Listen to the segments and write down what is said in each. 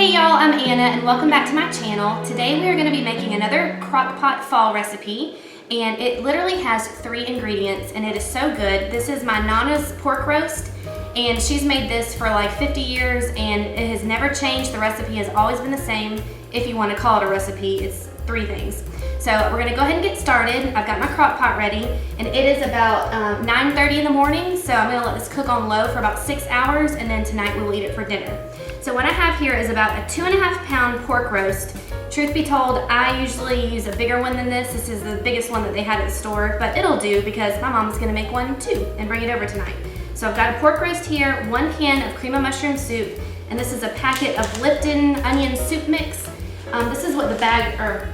Hey y'all, I'm Anna and welcome back to my channel. Today we are going to be making another Crockpot fall recipe, and it literally has 3 ingredients and it is so good. This is my Nana's pork roast, and she's made this for like 50 years and it has never changed. The recipe has always been the same. If you want to call it a recipe, it's 3 things. So we're going to go ahead and get started. I've got my Crockpot ready and it is about 9:30 in the morning, so I'm going to let this cook on low for about 6 hours, and then tonight we'll eat it for dinner. So what I have here is about a 2.5 pound pork roast. Truth be told, I usually use a bigger one than this. This is the biggest one that they had at the store, but it'll do because my mom's gonna make one too and bring it over tonight. So I've got a pork roast here, 1 can of cream of mushroom soup, and this is a packet of Lipton onion soup mix. This is what the bag or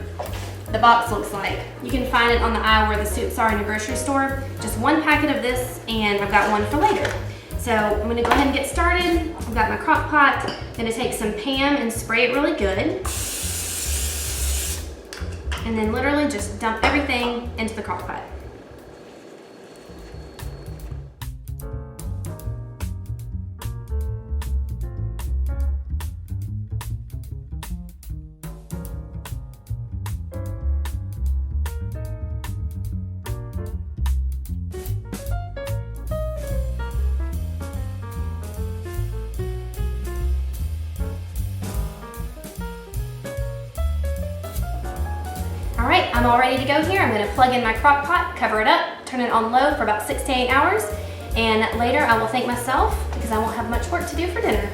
the box looks like. You can find it on the aisle where the soups are in a grocery store. Just 1 packet of this, and I've got one for later. So I'm gonna go ahead and get started. I've got my crock pot. I'm gonna take some Pam and spray it really good. And then literally just dump everything into the crock pot. All right, I'm all ready to go here. I'm gonna plug in my crock pot, cover it up, turn it on low for about 6 to 8 hours, and later I will thank myself because I won't have much work to do for dinner.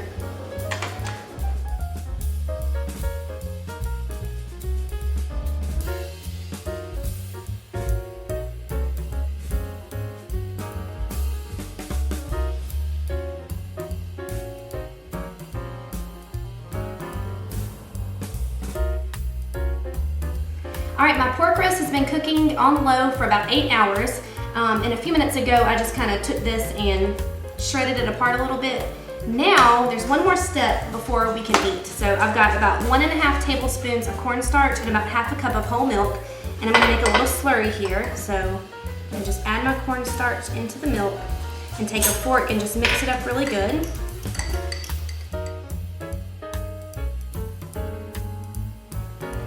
All right, my pork roast has been cooking on low for about 8 hours. And a few minutes ago, I just kind of took this and shredded it apart a little bit. Now, there's one more step before we can eat. So I've got about 1.5 tablespoons of cornstarch and about 1/2 cup of whole milk. And I'm gonna make a little slurry here. So I'm gonna just add my cornstarch into the milk and take a fork and just mix it up really good.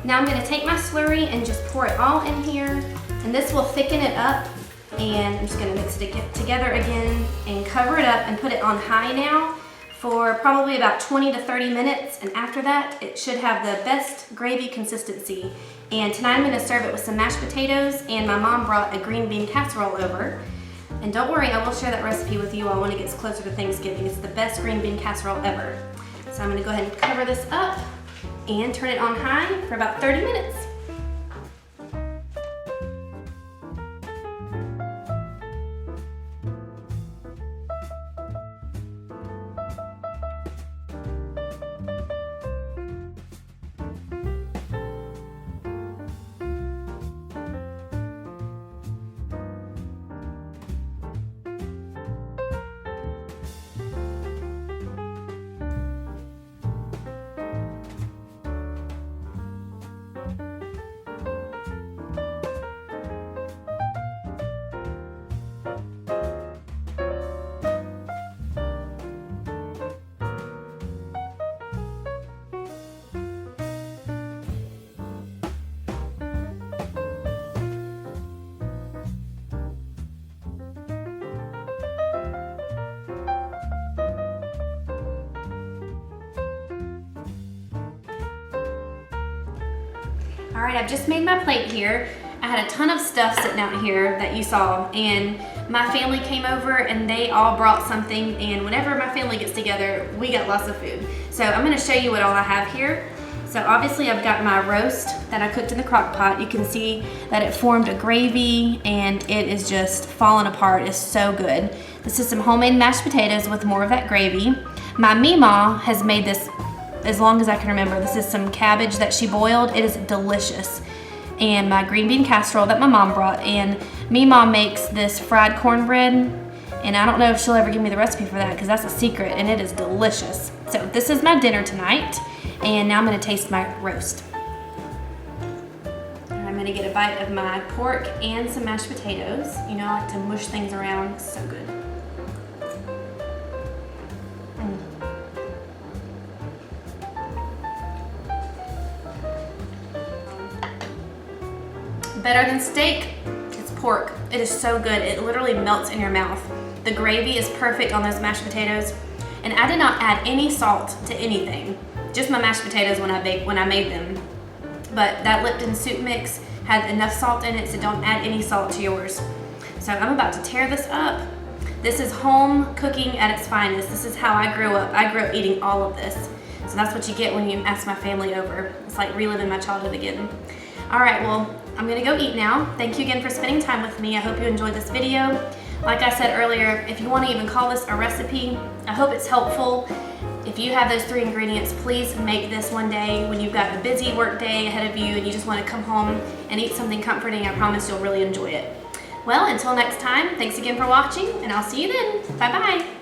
Now I'm going to take my slurry and just pour it all in here, and this will thicken it up, and I'm just going to mix it together again and cover it up and put it on high now for probably about 20 to 30 minutes, and after that it should have the best gravy consistency. And tonight I'm going to serve it with some mashed potatoes, and my mom brought a green bean casserole over. And don't worry, I will share that recipe with you all when it gets closer to Thanksgiving. It's the best green bean casserole ever. So I'm going to go ahead and cover this up and turn it on high for about 30 minutes. All right, I've just made my plate here. I had a ton of stuff sitting out here that you saw, and my family came over and they all brought something, and whenever my family gets together, we got lots of food. So I'm gonna show you what all I have here. So obviously I've got my roast that I cooked in the crock pot. You can see that it formed a gravy and it is just falling apart. It's so good. This is some homemade mashed potatoes with more of that gravy. My Meemaw has made this as long as I can remember. This is some cabbage that she boiled. It is delicious. And my green bean casserole that my mom brought. And Meemaw makes this fried cornbread, and I don't know if she'll ever give me the recipe for that because that's a secret, and it is delicious. So this is my dinner tonight, and now I'm gonna taste my roast. I'm gonna get a bite of my pork and some mashed potatoes. You know, I like to mush things around. It's so good. better than steak, it's pork. It is so good. It literally melts in your mouth. The gravy is perfect on those mashed potatoes. And I did not add any salt to anything. Just my mashed potatoes when I made them. But that Lipton soup mix had enough salt in it, so don't add any salt to yours. So I'm about to tear this up. This is home cooking at its finest. This is how I grew up. I grew up eating all of this. So that's what you get when you ask my family over. It's like reliving my childhood again. All right, well, I'm gonna go eat now. Thank you again for spending time with me. I hope you enjoyed this video. Like I said earlier, if you wanna even call this a recipe, I hope it's helpful. If you have those 3 ingredients, please make this one day when you've got a busy work day ahead of you and you just wanna come home and eat something comforting. I promise you'll really enjoy it. Well, until next time, thanks again for watching, and I'll see you then. Bye-bye.